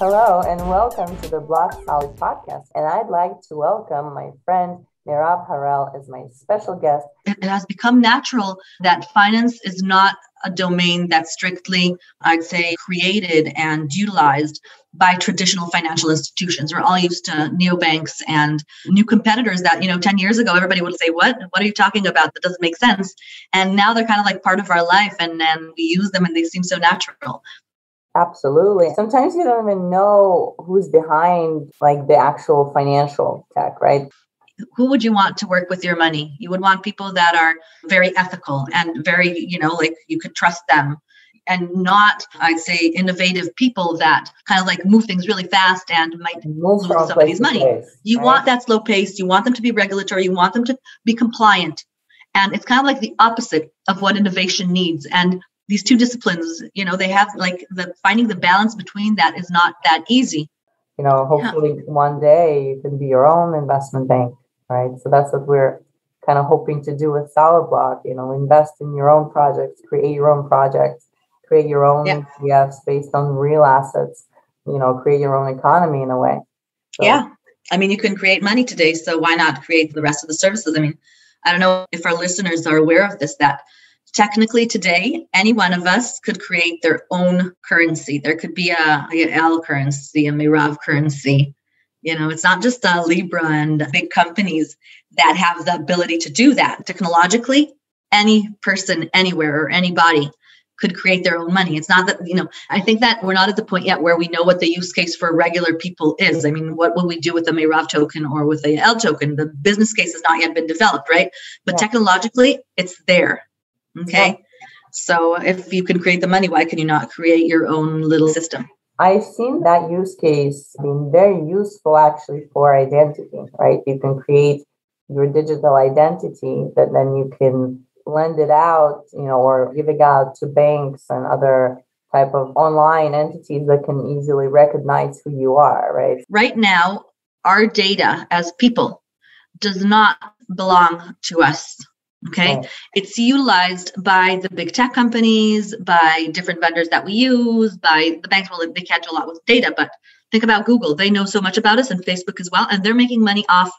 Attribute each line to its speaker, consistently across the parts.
Speaker 1: Hello and welcome to the Block Solid podcast. And I'd like to welcome my friend Meirav Harel as my special guest.
Speaker 2: It has become natural that finance is not a domain that's strictly, I'd say, created and utilized by traditional financial institutions. We're all used to neobanks and new competitors that, 10 years ago, everybody would say, what are you talking about? That doesn't make sense. And now they're kind of like part of our life and we use them and they seem so natural.
Speaker 1: Absolutely. Sometimes you don't even know who's behind like the actual financial tech, right?
Speaker 2: Who would you want to work with your money? You would want people that are very ethical and very, like you could trust them, and not, I'd say, innovative people that kind of like move things really fast and might lose somebody's money. You want that slow pace. You want them to be regulatory. You want them to be compliant. And it's kind of like the opposite of what innovation needs. And these two disciplines, they have like finding the balance between that is not that easy.
Speaker 1: Hopefully one day you can be your own investment bank, right? So that's what we're kind of hoping to do with SolidBlock, invest in your own projects, create your own projects, create your own ETFs based on real assets, create your own economy in a way.
Speaker 2: So, yeah. I mean, you can create money today, so why not create the rest of the services? I mean, I don't know if our listeners are aware of this, that technically today, any one of us could create their own currency. There could be a Harel currency, a Meirav currency. It's not just Libra and big companies that have the ability to do that. Technologically, any person, anywhere, or anybody could create their own money. It's not that, I think that we're not at the point yet where we know what the use case for regular people is. I mean, what will we do with a Meirav token or with a Harel token? The business case has not yet been developed, right? But technologically, it's there. Okay. So if you can create the money, why can you not create your own little system?
Speaker 1: I've seen that use case being very useful actually for identity, right? You can create your digital identity that then you can lend it out, or give it out to banks and other type of online entities that can easily recognize who you are, right?
Speaker 2: Right now, our data as people does not belong to us. Okay. Right. It's utilized by the big tech companies, by different vendors that we use, by the banks. Well, they catch a lot with data, but think about Google. They know so much about us, and Facebook as well, and they're making money off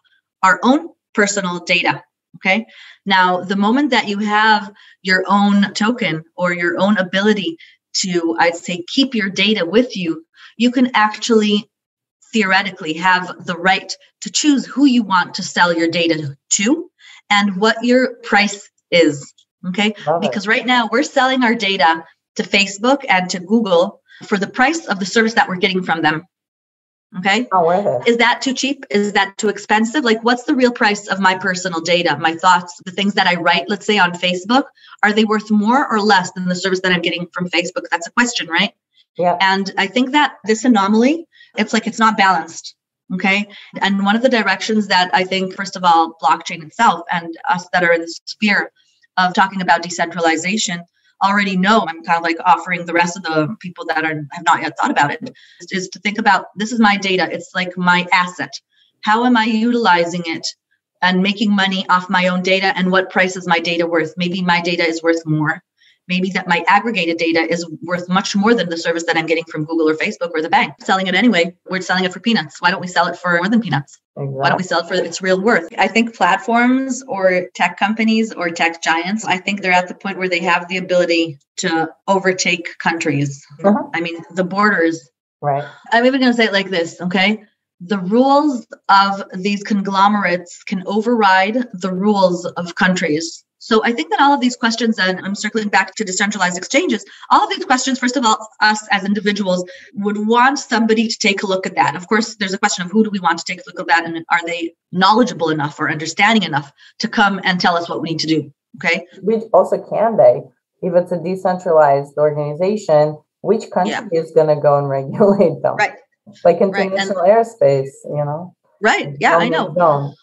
Speaker 2: our own personal data. Okay. Now, the moment that you have your own token or your own ability to, I'd say, keep your data with you, you can actually theoretically have the right to choose who you want to sell your data to and what your price is, okay? Because right now we're selling our data to Facebook and to Google for the price of the service that we're getting from them, okay? Is that too cheap? Is that too expensive? Like, what's the real price of my personal data, my thoughts, the things that I write, let's say on Facebook? Are they worth more or less than the service that I'm getting from Facebook? That's a question, right?
Speaker 1: Yeah.
Speaker 2: And I think that this anomaly, it's like it's not balanced. Okay. And one of the directions that I think, first of all, blockchain itself and us that are in the sphere of talking about decentralization already know, I'm kind of like offering the rest of the people that have not yet thought about it, is to think about, this is my data. It's like my asset. How am I utilizing it and making money off my own data? And what price is my data worth? Maybe my data is worth more. Maybe that my aggregated data is worth much more than the service that I'm getting from Google or Facebook or the bank. Selling it anyway, we're selling it for peanuts. Why don't we sell it for more than peanuts? Exactly. Why don't we sell it for its real worth? I think platforms or tech companies or tech giants, I think they're at the point where they have the ability to overtake countries. I mean, the borders.
Speaker 1: Right.
Speaker 2: I'm even going to say it like this, okay? The rules of these conglomerates can override the rules of countries. So I think that all of these questions, and I'm circling back to decentralized exchanges, all of these questions, first of all, us as individuals would want somebody to take a look at that. Of course, there's a question of who do we want to take a look at that, and are they knowledgeable enough or understanding enough to come and tell us what we need to do, okay?
Speaker 1: Which also can they, if it's a decentralized organization, which country is going to go and regulate them?
Speaker 2: Right.
Speaker 1: Like international airspace,
Speaker 2: Right. Yeah, I know.
Speaker 1: Zone.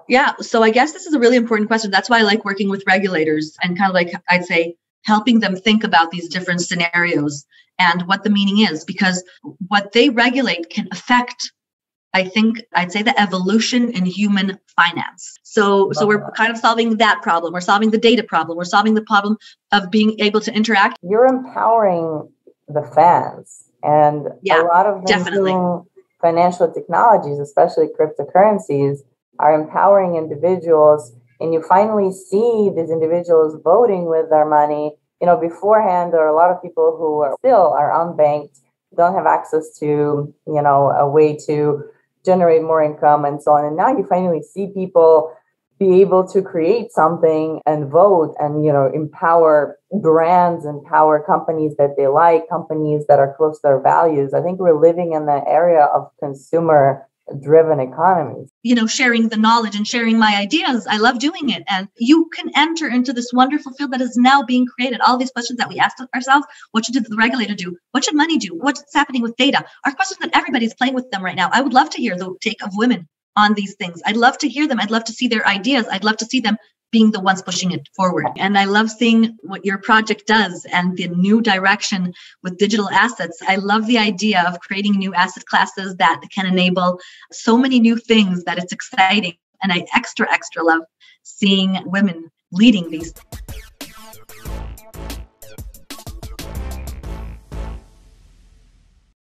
Speaker 2: Yeah. So I guess this is a really important question. That's why I like working with regulators and kind of like, I'd say, helping them think about these different scenarios and what the meaning is, because what they regulate can affect, I'd say, the evolution in human finance. So we're kind of solving that problem. We're solving the data problem. We're solving the problem of being able to interact.
Speaker 1: You're empowering the fans And a lot of the new financial technologies, especially cryptocurrencies, are empowering individuals. And you finally see these individuals voting with their money. You know, beforehand, there are a lot of people who are unbanked, don't have access to, you know, a way to generate more income and so on. And now you finally see people be able to create something and vote and, you know, empower brands, empower companies that they like, companies that are close to their values. I think we're living in the area of consumer driven economies.
Speaker 2: You know, sharing the knowledge and sharing my ideas. I love doing it. And you can enter into this wonderful field that is now being created. All these questions that we asked ourselves, what should the regulator do? What should money do? What's happening with data? Are questions that everybody's playing with them right now. I would love to hear the take of women on these things. I'd love to hear them. I'd love to see their ideas. I'd love to see them being the ones pushing it forward. And I love seeing what your project does and the new direction with digital assets. I love the idea of creating new asset classes that can enable so many new things that it's exciting. And I extra love seeing women leading these.